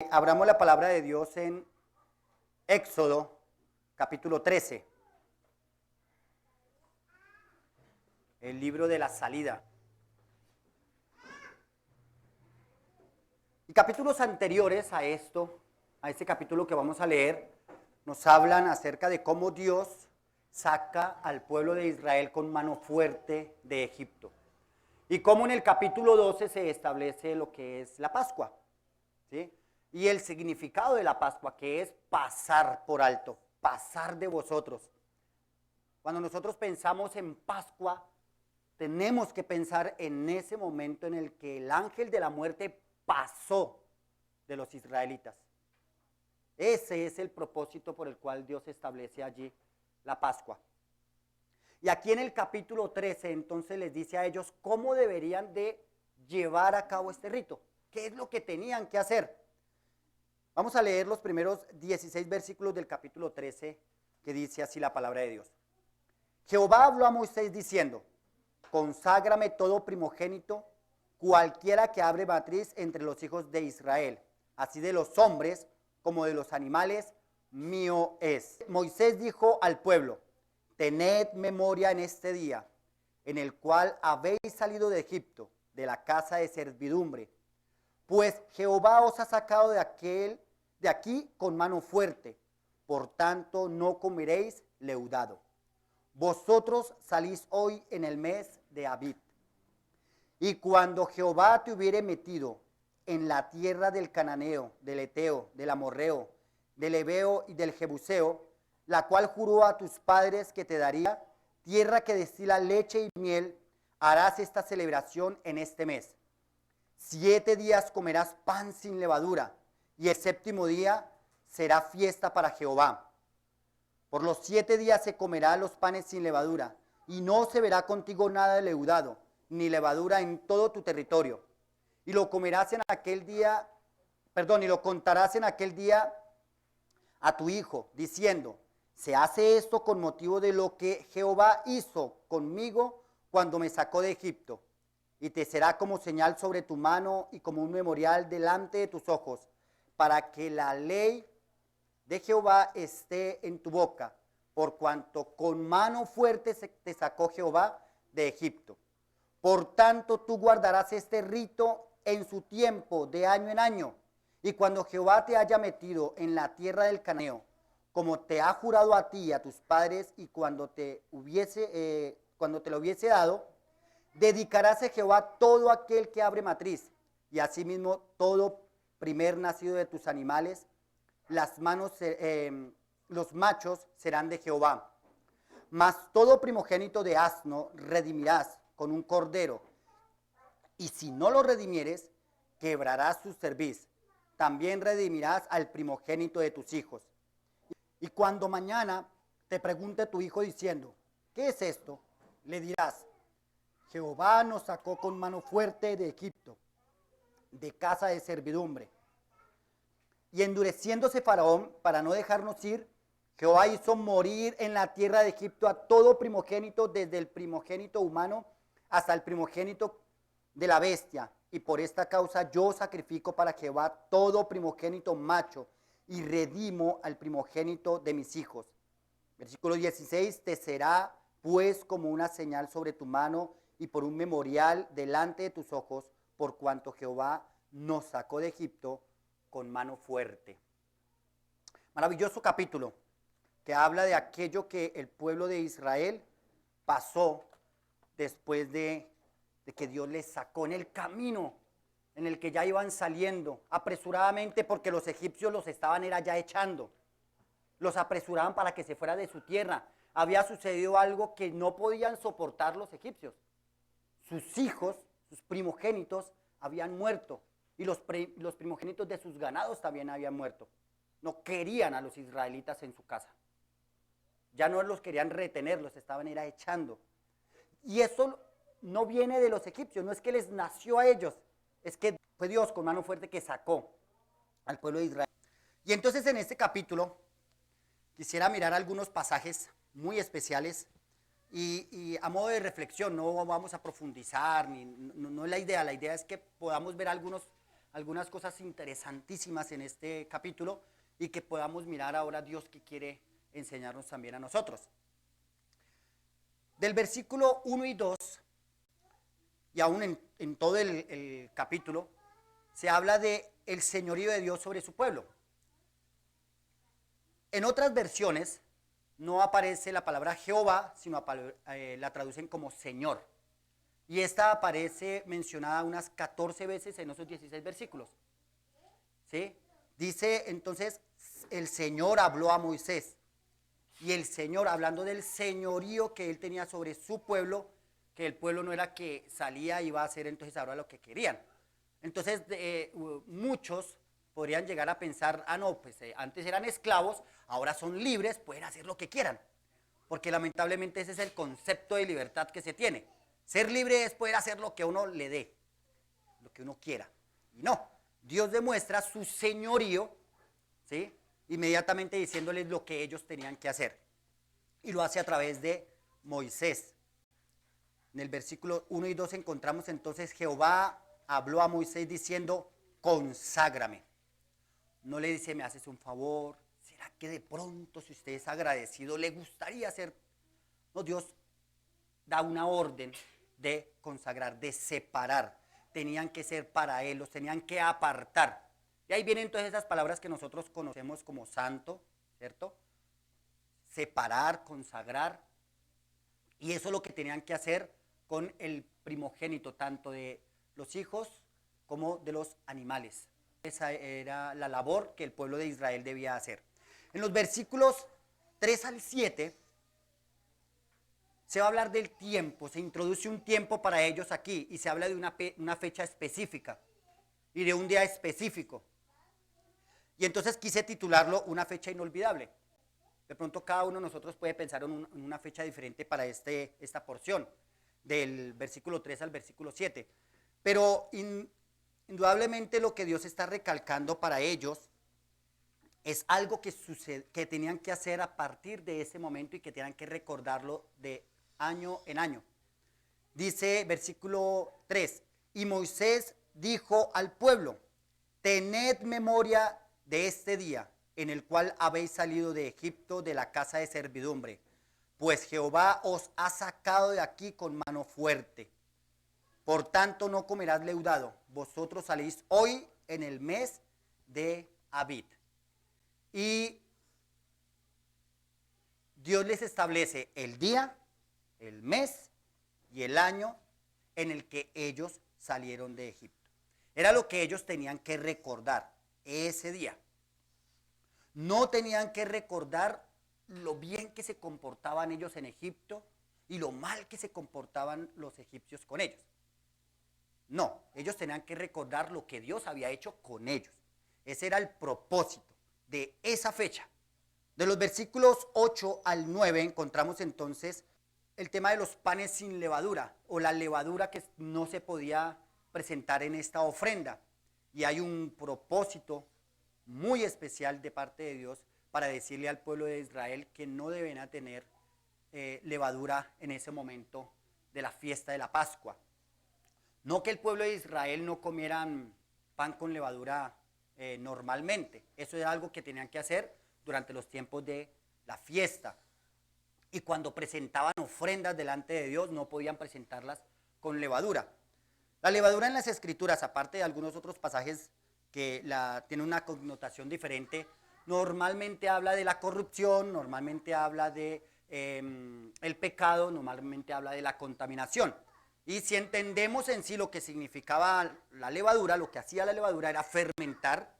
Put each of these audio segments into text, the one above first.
Abramos la palabra de Dios en Éxodo, capítulo 13. El libro de la salida. Y capítulos anteriores a este capítulo que vamos a leer, nos hablan acerca de cómo Dios saca al pueblo de Israel con mano fuerte de Egipto. Y cómo en el capítulo 12 se establece lo que es la Pascua, ¿sí? Y el significado de la Pascua, que es pasar por alto, pasar de vosotros. Cuando nosotros pensamos en Pascua, tenemos que pensar en ese momento en el que el ángel de la muerte pasó de los israelitas. Ese es el propósito por el cual Dios establece allí la Pascua. Y aquí en el capítulo 13 entonces les dice a ellos cómo deberían de llevar a cabo este rito. ¿Qué es lo que tenían que hacer? Vamos a leer los primeros 16 versículos del capítulo 13 que dice así la palabra de Dios. Jehová habló a Moisés diciendo: conságrame todo primogénito, cualquiera que abre matriz entre los hijos de Israel, así de los hombres como de los animales, mío es. Moisés dijo al pueblo: tened memoria en este día, en el cual habéis salido de Egipto, de la casa de servidumbre, pues Jehová os ha sacado de aquí con mano fuerte, por tanto no comeréis leudado. Vosotros salís hoy en el mes de Abib. Y cuando Jehová te hubiere metido en la tierra del cananeo, del eteo, del amorreo, del heveo y del jebuseo, la cual juró a tus padres que te daría, tierra que destila leche y miel, harás esta celebración en este mes. 7 días comerás pan sin levadura, y el séptimo día será fiesta para Jehová. Por los 7 días se comerán los panes sin levadura, y no se verá contigo nada de leudado, ni levadura en todo tu territorio. Y lo comerás en aquel día, y lo contarás en aquel día a tu hijo, diciendo: se hace esto con motivo de lo que Jehová hizo conmigo cuando me sacó de Egipto. Y te será como señal sobre tu mano y como un memorial delante de tus ojos, para que la ley de Jehová esté en tu boca, por cuanto con mano fuerte te sacó Jehová de Egipto. Por tanto, tú guardarás este rito en su tiempo, de año en año, y cuando Jehová te haya metido en la tierra del cananeo, como te ha jurado a ti y a tus padres, y cuando te lo hubiese dado, dedicarás a Jehová todo aquel que abre matriz, y asimismo todo primer nacido de tus animales. Los machos serán de Jehová. Mas todo primogénito de asno redimirás con un cordero, y si no lo redimieres, quebrarás su cerviz. También redimirás al primogénito de tus hijos. Y cuando mañana te pregunte tu hijo diciendo: ¿qué es esto?, le dirás: Jehová nos sacó con mano fuerte de Egipto, de casa de servidumbre. Y endureciéndose Faraón para no dejarnos ir, Jehová hizo morir en la tierra de Egipto a todo primogénito, desde el primogénito humano hasta el primogénito de la bestia. Y por esta causa yo sacrifico para Jehová todo primogénito macho, y redimo al primogénito de mis hijos. Versículo 16, te será pues como una señal sobre tu mano y por un memorial delante de tus ojos, por cuanto Jehová nos sacó de Egipto con mano fuerte. Maravilloso capítulo que habla de aquello que el pueblo de Israel pasó después de que Dios les sacó en el camino en el que ya iban saliendo apresuradamente, porque los egipcios los estaban ya echando. Los apresuraban para que se fuera de su tierra. Había sucedido algo que no podían soportar los egipcios. Sus hijos, sus primogénitos, habían muerto. Y los primogénitos de sus ganados también habían muerto. No querían a los israelitas en su casa. Ya no los querían retener, los estaban echando. Y eso no viene de los egipcios, no es que les nació a ellos, es que fue Dios con mano fuerte que sacó al pueblo de Israel. Y entonces en este capítulo quisiera mirar algunos pasajes muy especiales y a modo de reflexión, no vamos a profundizar, no es la idea es que podamos ver algunos algunas cosas interesantísimas en este capítulo y que podamos mirar ahora a Dios que quiere enseñarnos también a nosotros. Del versículo 1 y 2, y aún en todo el capítulo, se habla de el señorío de Dios sobre su pueblo. En otras versiones no aparece la palabra Jehová, sino la traducen como Señor. Y esta aparece mencionada unas 14 veces en esos 16 versículos. ¿Sí? Dice entonces, el Señor habló a Moisés. Y el Señor, hablando del señorío que él tenía sobre su pueblo, que el pueblo no era que salía y iba a hacer entonces ahora lo que querían. Entonces muchos podrían llegar a pensar, no, pues antes eran esclavos, ahora son libres, pueden hacer lo que quieran. Porque lamentablemente ese es el concepto de libertad que se tiene. Ser libre es poder hacer lo que uno le dé, lo que uno quiera. Y no, Dios demuestra su señorío, ¿sí? Inmediatamente diciéndoles lo que ellos tenían que hacer. Y lo hace a través de Moisés. En el versículo 1 y 2 encontramos entonces Jehová habló a Moisés diciendo, conságrame. No le dice, me haces un favor, ¿será que de pronto si usted es agradecido le gustaría hacer? No, Dios da una orden de consagrar, de separar. Tenían que ser para él, los tenían que apartar. Y ahí vienen todas esas palabras que nosotros conocemos como santo, ¿cierto? Separar, consagrar. Y eso es lo que tenían que hacer con el primogénito, tanto de los hijos como de los animales. Esa era la labor que el pueblo de Israel debía hacer. En los versículos 3 al 7 se va a hablar del tiempo, se introduce un tiempo para ellos aquí y se habla de una fecha específica y de un día específico. Y entonces quise titularlo Una fecha inolvidable. De pronto cada uno de nosotros puede pensar en una fecha diferente para esta porción, del versículo 3 al versículo 7. Pero indudablemente lo que Dios está recalcando para ellos es algo que tenían que hacer a partir de ese momento y que tenían que recordarlo de año en año. Dice versículo 3, y Moisés dijo al pueblo, tened memoria de este día en el cual habéis salido de Egipto de la casa de servidumbre, pues Jehová os ha sacado de aquí con mano fuerte. Por tanto no comerás leudado, vosotros salís hoy en el mes de Abib. Y Dios les establece el día, el mes y el año en el que ellos salieron de Egipto. Era lo que ellos tenían que recordar ese día. No tenían que recordar lo bien que se comportaban ellos en Egipto y lo mal que se comportaban los egipcios con ellos. No, ellos tenían que recordar lo que Dios había hecho con ellos. Ese era el propósito de esa fecha. De los versículos 8 al 9 encontramos entonces el tema de los panes sin levadura o la levadura que no se podía presentar en esta ofrenda. Y hay un propósito muy especial de parte de Dios para decirle al pueblo de Israel que no deben tener levadura en ese momento de la fiesta de la Pascua. No que el pueblo de Israel no comieran pan con levadura normalmente, eso era algo que tenían que hacer durante los tiempos de la fiesta. Y cuando presentaban ofrendas delante de Dios no podían presentarlas con levadura. La levadura en las Escrituras, aparte de algunos otros pasajes que tienen una connotación diferente, normalmente habla de la corrupción, normalmente habla de el pecado, normalmente habla de la contaminación. Y si entendemos en sí lo que significaba la levadura, lo que hacía la levadura era fermentar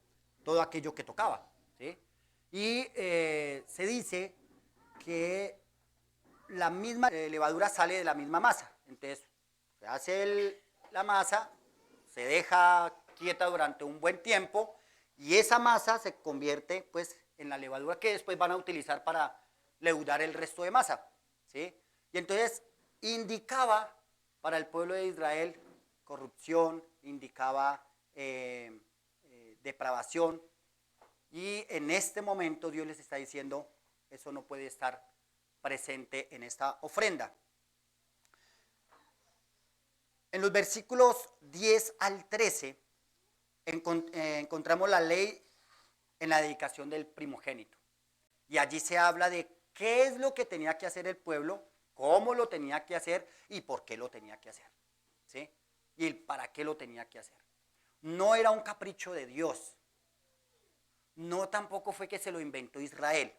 todo aquello que tocaba, ¿sí? Y se dice que la misma levadura sale de la misma masa. Entonces, se hace la masa, se deja quieta durante un buen tiempo y esa masa se convierte pues en la levadura que después van a utilizar para leudar el resto de masa, ¿sí? Y entonces indicaba para el pueblo de Israel corrupción, indicaba depravación, y en este momento Dios les está diciendo eso no puede estar presente en esta ofrenda. En los versículos 10 al 13 encontramos la ley en la dedicación del primogénito. Y allí se habla de qué es lo que tenía que hacer el pueblo, cómo lo tenía que hacer y por qué lo tenía que hacer. ¿Sí? Y el para qué lo tenía que hacer. No era un capricho de Dios. No tampoco fue que se lo inventó Israel.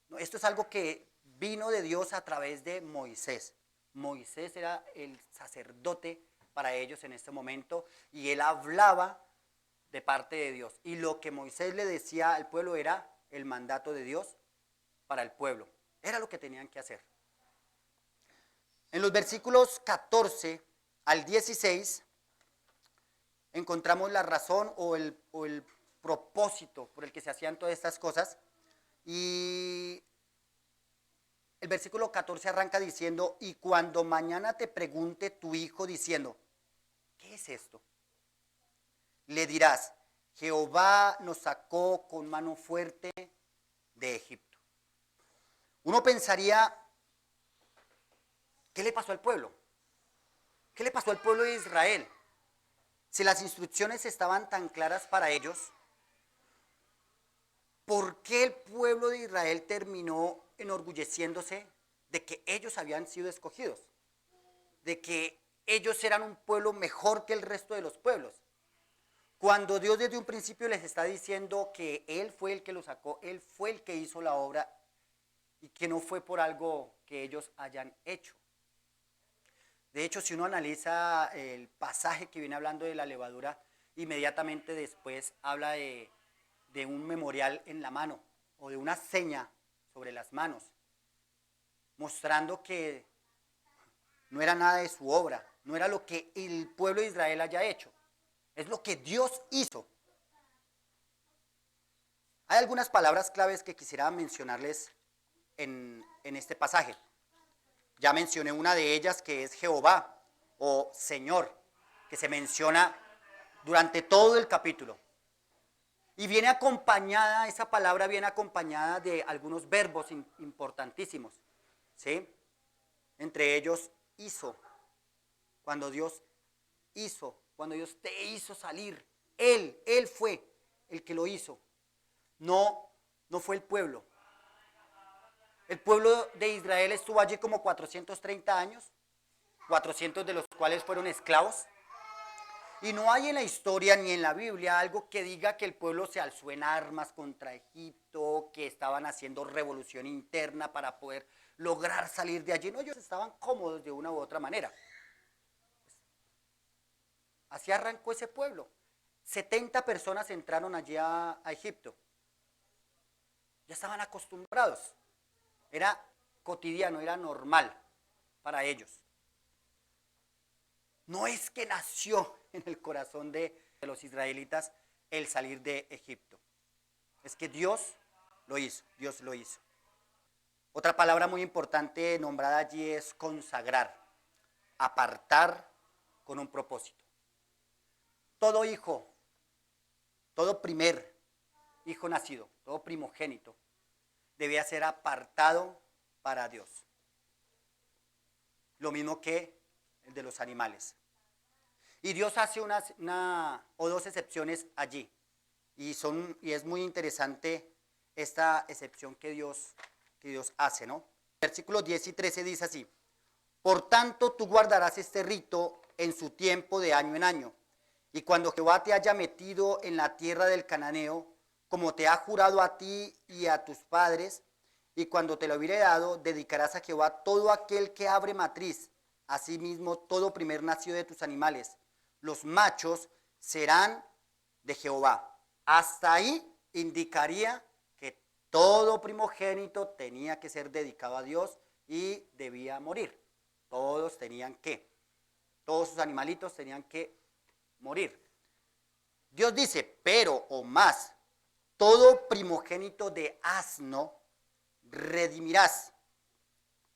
No, esto es algo que vino de Dios a través de Moisés. Moisés era el sacerdote para ellos en este momento y él hablaba de parte de Dios. Y lo que Moisés le decía al pueblo era el mandato de Dios para el pueblo. Era lo que tenían que hacer. En los versículos 14 al 16 encontramos la razón o el propósito por el que se hacían todas estas cosas. Y el versículo 14 arranca diciendo, y cuando mañana te pregunte tu hijo diciendo, ¿qué es esto? Le dirás, Jehová nos sacó con mano fuerte de Egipto. Uno pensaría, ¿qué le pasó al pueblo? ¿Qué le pasó al pueblo de Israel? Si las instrucciones estaban tan claras para ellos, ¿por qué el pueblo de Israel terminó enorgulleciéndose de que ellos habían sido escogidos? De que ellos eran un pueblo mejor que el resto de los pueblos. Cuando Dios desde un principio les está diciendo que Él fue el que los sacó, Él fue el que hizo la obra y que no fue por algo que ellos hayan hecho. De hecho, si uno analiza el pasaje que viene hablando de la levadura, inmediatamente después habla de un memorial en la mano o de una seña sobre las manos, mostrando que no era nada de su obra, no era lo que el pueblo de Israel haya hecho, es lo que Dios hizo. Hay algunas palabras claves que quisiera mencionarles en este pasaje. Ya mencioné una de ellas que es Jehová o Señor, que se menciona durante todo el capítulo. Y viene acompañada, esa palabra viene acompañada de algunos verbos importantísimos, ¿sí? Entre ellos, hizo. Cuando Dios hizo, cuando Dios te hizo salir, Él fue el que lo hizo. No fue el pueblo. El pueblo de Israel estuvo allí como 430 años, 400 de los cuales fueron esclavos. Y no hay en la historia ni en la Biblia algo que diga que el pueblo se alzó en armas contra Egipto, que estaban haciendo revolución interna para poder lograr salir de allí. No, ellos estaban cómodos de una u otra manera. Así arrancó ese pueblo. 70 personas entraron allí a Egipto. Ya estaban acostumbrados. Era cotidiano, era normal para ellos. No es que nació en el corazón de los israelitas el salir de Egipto. Es que Dios lo hizo, Dios lo hizo. Otra palabra muy importante nombrada allí es consagrar, apartar con un propósito. Todo hijo, todo primer hijo nacido, todo primogénito, debía ser apartado para Dios. Lo mismo que el de los animales. Y Dios hace una o dos excepciones allí. Y es muy interesante esta excepción que Dios hace, ¿no? Versículos 10 y 13 dice así: por tanto, tú guardarás este rito en su tiempo de año en año. Y cuando Jehová te haya metido en la tierra del cananeo, como te ha jurado a ti y a tus padres, y cuando te lo hubiere dado, dedicarás a Jehová todo aquel que abre matriz, asimismo todo primer nacido de tus animales. Los machos serán de Jehová. Hasta ahí indicaría que todo primogénito tenía que ser dedicado a Dios y debía morir. Todos sus animalitos tenían que morir. Dios dice, pero o más, todo primogénito de asno redimirás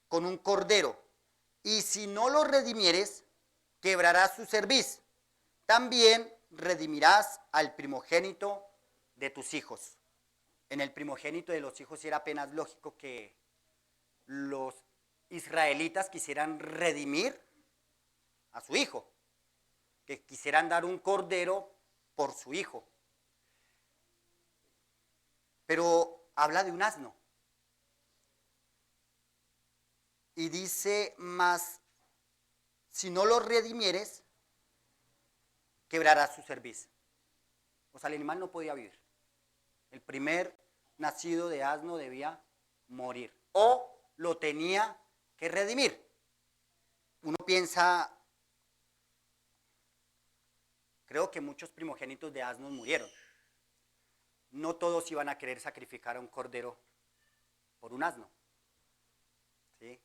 con un cordero, y si no lo redimieres, quebrarás su cerviz. También redimirás al primogénito de tus hijos. En el primogénito de los hijos era apenas lógico que los israelitas quisieran redimir a su hijo, que quisieran dar un cordero por su hijo. Pero habla de un asno. Y dice, mas si no lo redimieres, quebrará su cerviz. O sea, el animal no podía vivir. El primer nacido de asno debía morir. O lo tenía que redimir. Uno piensa, creo que muchos primogénitos de asnos murieron. No todos iban a querer sacrificar a un cordero por un asno. ¿Sí?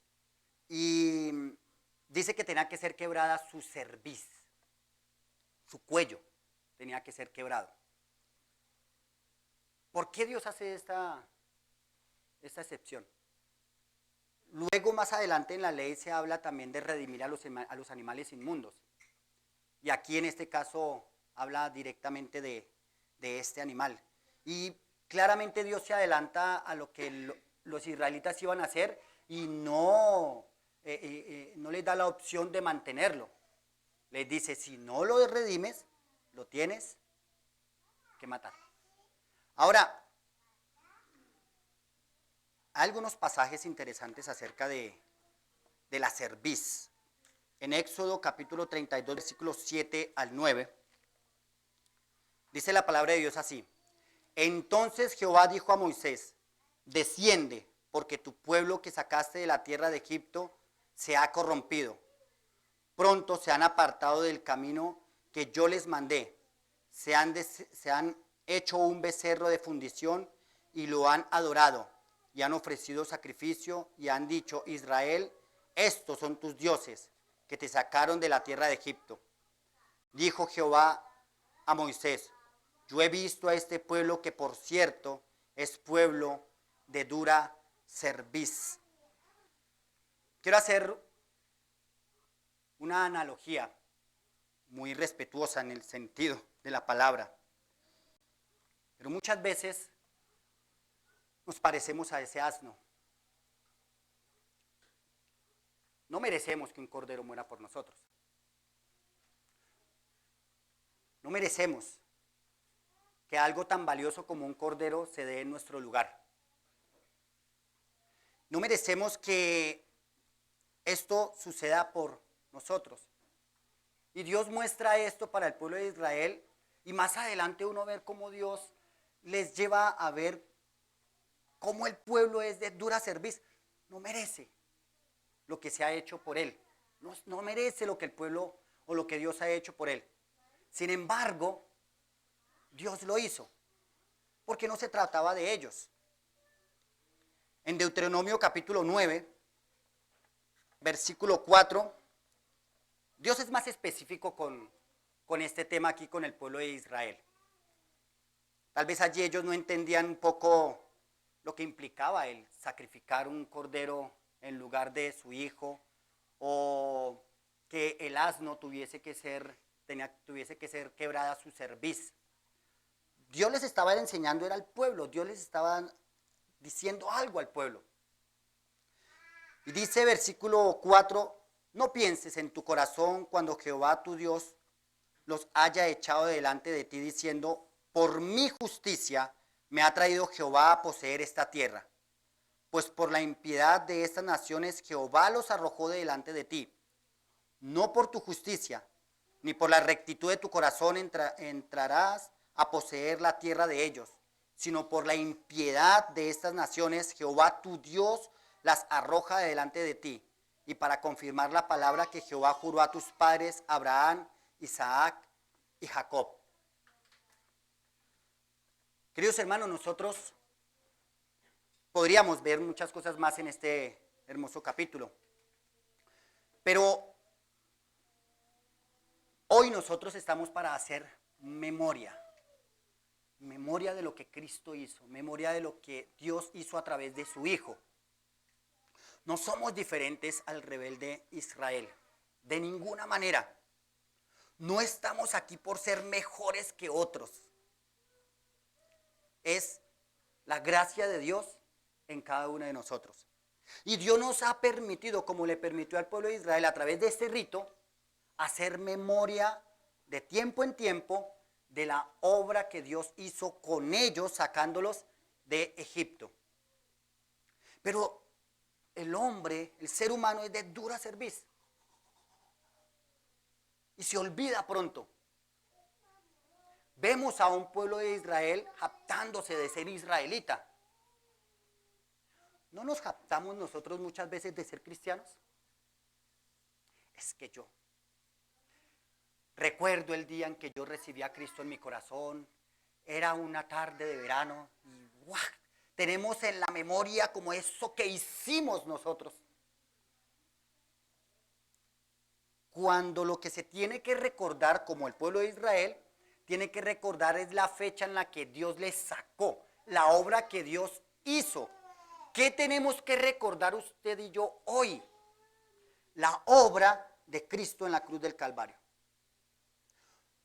Y dice que tenía que ser quebrada su cerviz, su cuello tenía que ser quebrado. ¿Por qué Dios hace esta excepción? Luego más adelante en la ley se habla también de redimir a los animales inmundos. Y aquí en este caso habla directamente de este animal. Y claramente Dios se adelanta a lo que los israelitas iban a hacer y no les da la opción de mantenerlo. Les dice, si no lo redimes, lo tienes que matar. Ahora, hay algunos pasajes interesantes acerca de la cerviz. En Éxodo capítulo 32, versículos 7 al 9, dice la palabra de Dios así. Entonces Jehová dijo a Moisés, desciende, porque tu pueblo que sacaste de la tierra de Egipto se ha corrompido. Pronto se han apartado del camino que yo les mandé. Se han hecho un becerro de fundición y lo han adorado. Y han ofrecido sacrificio y han dicho, Israel, estos son tus dioses que te sacaron de la tierra de Egipto. Dijo Jehová a Moisés, yo he visto a este pueblo que por cierto es pueblo de dura cerviz. Quiero hacer una analogía muy respetuosa en el sentido de la palabra. Pero muchas veces nos parecemos a ese asno. No merecemos que un cordero muera por nosotros. No merecemos que algo tan valioso como un cordero se dé en nuestro lugar. No merecemos que esto suceda por nosotros. Y Dios muestra esto para el pueblo de Israel y más adelante uno ver cómo Dios les lleva a ver cómo el pueblo es de dura cerviz. No merece lo que se ha hecho por él. No merece lo que el pueblo o lo que Dios ha hecho por él. Sin embargo, Dios lo hizo, porque no se trataba de ellos. En Deuteronomio capítulo 9, versículo 4, Dios es más específico con este tema aquí, con el pueblo de Israel. Tal vez allí ellos no entendían un poco lo que implicaba el sacrificar un cordero en lugar de su hijo, o que el asno tuviese que ser quebrada su cerviz. Dios les estaba enseñando, era al pueblo, Dios les estaba diciendo algo al pueblo. Y dice versículo 4, no pienses en tu corazón cuando Jehová tu Dios los haya echado delante de ti diciendo, por mi justicia me ha traído Jehová a poseer esta tierra. Pues por la impiedad de estas naciones Jehová los arrojó de delante de ti. No por tu justicia, ni por la rectitud de tu corazón entrarás a poseer la tierra de ellos, sino por la impiedad de estas naciones Jehová tu Dios las arroja de delante de ti. Y para confirmar la palabra que Jehová juró a tus padres, Abraham, Isaac y Jacob. Queridos hermanos, nosotros podríamos ver muchas cosas más en este hermoso capítulo. Pero hoy nosotros estamos para hacer memoria de lo que Cristo hizo, memoria de lo que Dios hizo a través de su Hijo. No somos diferentes al rebelde Israel, de ninguna manera. No estamos aquí por ser mejores que otros. Es la gracia de Dios en cada uno de nosotros. Y Dios nos ha permitido, como le permitió al pueblo de Israel a través de este rito, hacer memoria de tiempo en tiempo de la obra que Dios hizo con ellos sacándolos de Egipto. Pero el hombre, el ser humano es de dura cerviz y se olvida pronto. Vemos a un pueblo de Israel jactándose de ser israelita. ¿No nos jactamos nosotros muchas veces de ser cristianos? Es que yo recuerdo el día en que yo recibí a Cristo en mi corazón. Era una tarde de verano y ¡guau! Tenemos en la memoria como eso que hicimos nosotros. Cuando lo que se tiene que recordar como el pueblo de Israel, tiene que recordar es la fecha en la que Dios les sacó, la obra que Dios hizo. ¿Qué tenemos que recordar usted y yo hoy? La obra de Cristo en la cruz del Calvario.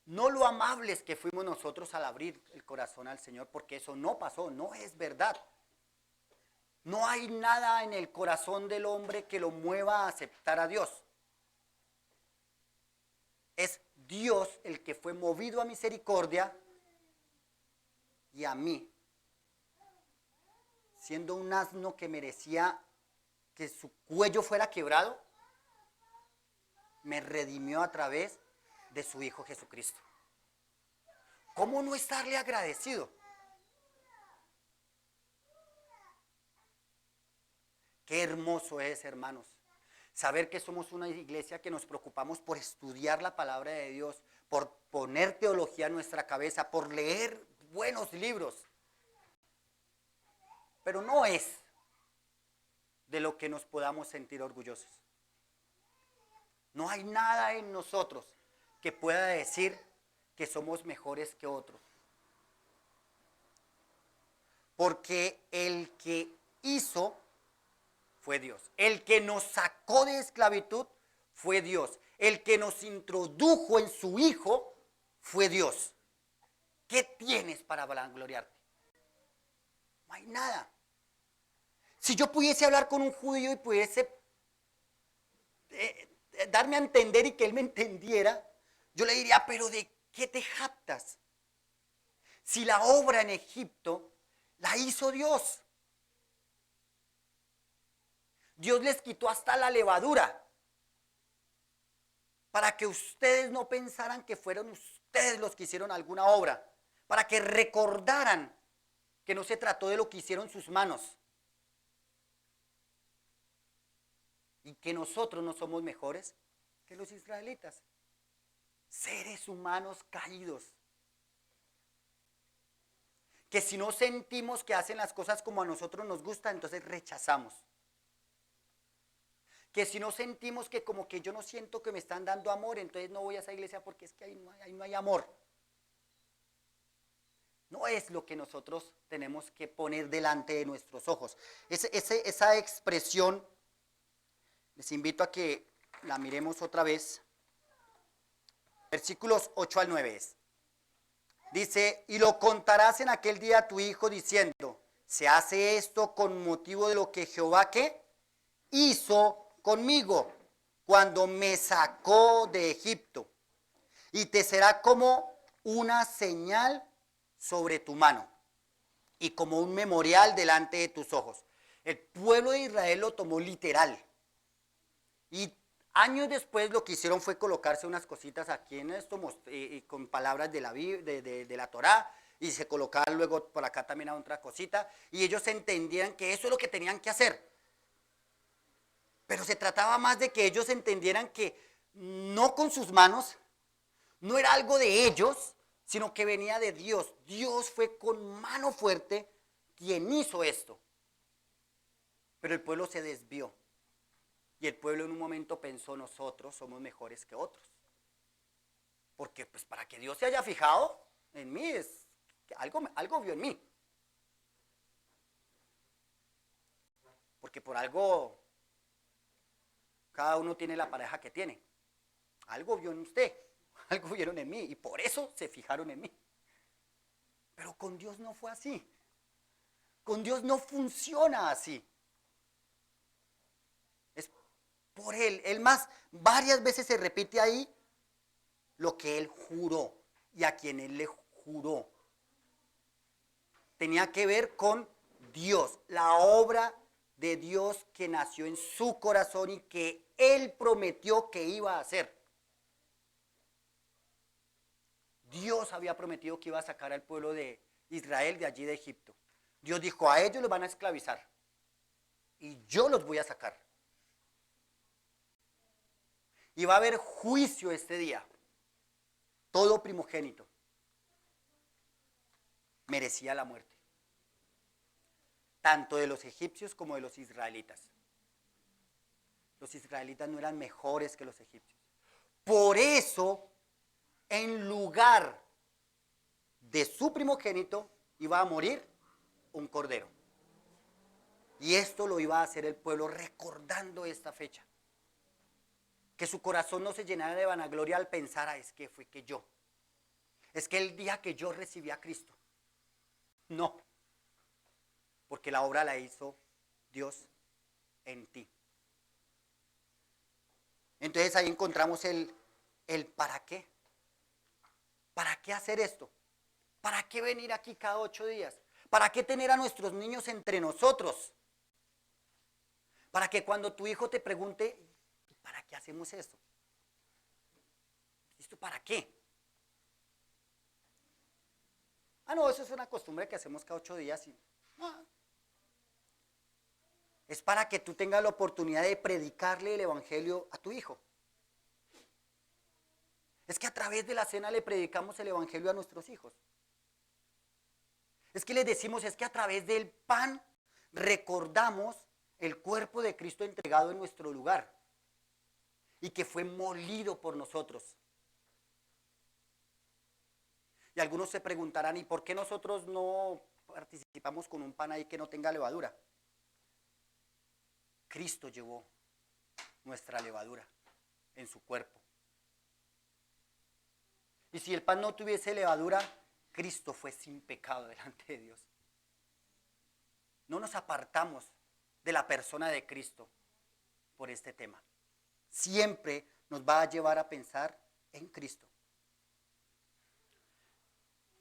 No lo amables que fuimos nosotros al abrir el corazón al Señor, porque eso no pasó, no es verdad. No hay nada en el corazón del hombre que lo mueva a aceptar a Dios. Es Dios el que fue movido a misericordia y a mí, siendo un asno que merecía que su cuello fuera quebrado, me redimió a través de su Hijo Jesucristo. ¿Cómo no estarle agradecido? Qué hermoso es, hermanos, saber que somos una iglesia que nos preocupamos por estudiar la palabra de Dios, por poner teología en nuestra cabeza, por leer buenos libros. Pero no es de lo que nos podamos sentir orgullosos. No hay nada en nosotros que pueda decir que somos mejores que otros. Porque el que hizo fue Dios. El que nos sacó de esclavitud fue Dios. El que nos introdujo en su Hijo fue Dios. ¿Qué tienes para vangloriarte? No hay nada. Si yo pudiese hablar con un judío y pudiese darme a entender y que él me entendiera, yo le diría, pero ¿de qué te jactas? Si la obra en Egipto la hizo Dios. Dios les quitó hasta la levadura para que ustedes no pensaran que fueron ustedes los que hicieron alguna obra, para que recordaran que no se trató de lo que hicieron sus manos y que nosotros no somos mejores que los israelitas, seres humanos caídos, que si no sentimos que hacen las cosas como a nosotros nos gusta, entonces rechazamos. Que si no sentimos que como que yo no siento que me están dando amor, entonces no voy a esa iglesia porque es que ahí no hay amor. No es lo que nosotros tenemos que poner delante de nuestros ojos. Esa expresión, les invito a que la miremos otra vez. Versículos 8 al 9 es. Dice, y lo contarás en aquel día a tu hijo diciendo, se hace esto con motivo de lo que Jehová, ¿qué? Hizo conmigo cuando me sacó de Egipto, y te será como una señal sobre tu mano y como un memorial delante de tus ojos. El pueblo de Israel lo tomó literal y años después lo que hicieron fue colocarse unas cositas aquí en esto con palabras de la Torá, y se colocaban luego por acá también a otra cosita, y ellos entendían que eso es lo que tenían que hacer. Pero se trataba más de que ellos entendieran que no con sus manos, no era algo de ellos, sino que venía de Dios. Dios fue con mano fuerte quien hizo esto. Pero el pueblo se desvió. Y el pueblo en un momento pensó, nosotros somos mejores que otros. Porque pues para que Dios se haya fijado en mí, es que algo vio en mí. Porque por algo cada uno tiene la pareja que tiene. Algo vio en usted, algo vieron en mí y por eso se fijaron en mí. Pero con Dios no fue así. Con Dios no funciona así. Es por Él. Él más, varias veces se repite ahí lo que Él juró y a quien Él le juró. Tenía que ver con Dios, la obra de Dios que nació en su corazón y que Él prometió que iba a hacer. Dios había prometido que iba a sacar al pueblo de Israel de allí de Egipto. Dios dijo, a ellos los van a esclavizar y yo los voy a sacar. Y va a haber juicio este día. Todo primogénito merecía la muerte, tanto de los egipcios como de los israelitas. Los israelitas no eran mejores que los egipcios. Por eso, en lugar de su primogénito, iba a morir un cordero. Y esto lo iba a hacer el pueblo recordando esta fecha. Que su corazón no se llenara de vanagloria al pensar, es que fue que yo. Es que el día que yo recibí a Cristo. No. Porque la obra la hizo Dios en ti. Entonces ahí encontramos el para qué. ¿Para qué hacer esto? ¿Para qué venir aquí cada 8 días? ¿Para qué tener a nuestros niños entre nosotros? Para que cuando tu hijo te pregunte, ¿para qué hacemos esto? ¿Esto para qué? No, eso es una costumbre que hacemos cada 8 días. Es para que tú tengas la oportunidad de predicarle el evangelio a tu hijo. Es que a través de la cena le predicamos el evangelio a nuestros hijos. Es que les decimos, es que a través del pan recordamos el cuerpo de Cristo entregado en nuestro lugar y que fue molido por nosotros. Y algunos se preguntarán, ¿y por qué nosotros no participamos con un pan ahí que no tenga levadura? Cristo llevó nuestra levadura en su cuerpo. Y si el pan no tuviese levadura, Cristo fue sin pecado delante de Dios. No nos apartamos de la persona de Cristo por este tema. Siempre nos va a llevar a pensar en Cristo.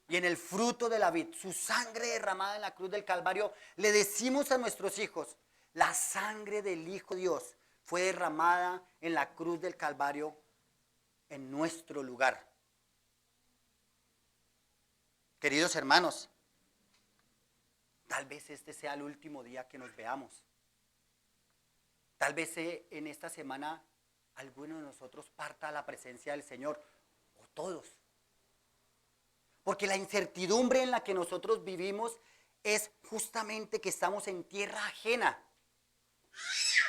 Y en el fruto de la vid, su sangre derramada en la cruz del Calvario, le decimos a nuestros hijos, la sangre del Hijo de Dios fue derramada en la cruz del Calvario en nuestro lugar. Queridos hermanos, tal vez este sea el último día que nos veamos. Tal vez en esta semana alguno de nosotros parta a la presencia del Señor, o todos. Porque la incertidumbre en la que nosotros vivimos es justamente que estamos en tierra ajena.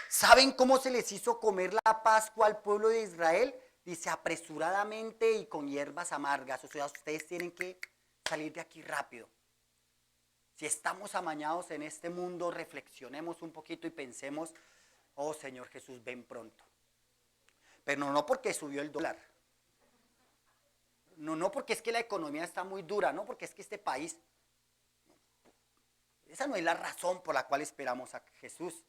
¿Saben cómo se les hizo comer la Pascua al pueblo de Israel? Dice, apresuradamente y con hierbas amargas. O sea, ustedes tienen que salir de aquí rápido. Si estamos amañados en este mundo, reflexionemos un poquito y pensemos, oh Señor Jesús, ven pronto. Pero no porque subió el dólar. No porque es que la economía está muy dura, no porque es que este país, esa no es la razón por la cual esperamos a Jesús.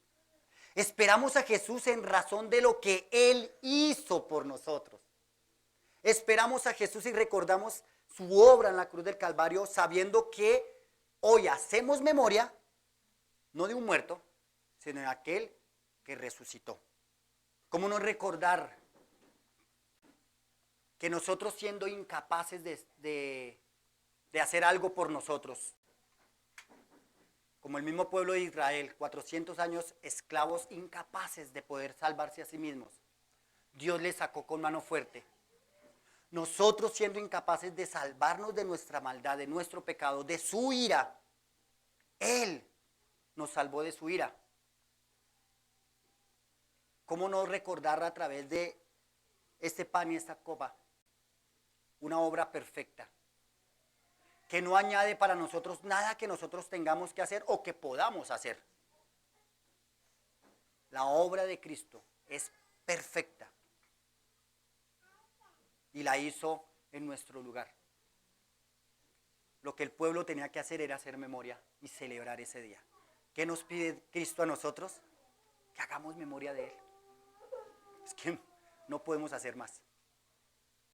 Esperamos a Jesús en razón de lo que Él hizo por nosotros. Esperamos a Jesús y recordamos su obra en la cruz del Calvario, sabiendo que hoy hacemos memoria, no de un muerto, sino de aquel que resucitó. ¿Cómo no recordar que nosotros siendo incapaces de hacer algo por nosotros, como el mismo pueblo de Israel, 400 años esclavos incapaces de poder salvarse a sí mismos, Dios les sacó con mano fuerte? Nosotros siendo incapaces de salvarnos de nuestra maldad, de nuestro pecado, de su ira, Él nos salvó de su ira. ¿Cómo no recordar a través de este pan y esta copa una obra perfecta, que no añade para nosotros nada que nosotros tengamos que hacer o que podamos hacer? La obra de Cristo es perfecta y la hizo en nuestro lugar. Lo que el pueblo tenía que hacer era hacer memoria y celebrar ese día. ¿Qué nos pide Cristo a nosotros? Que hagamos memoria de Él. Es que no podemos hacer más.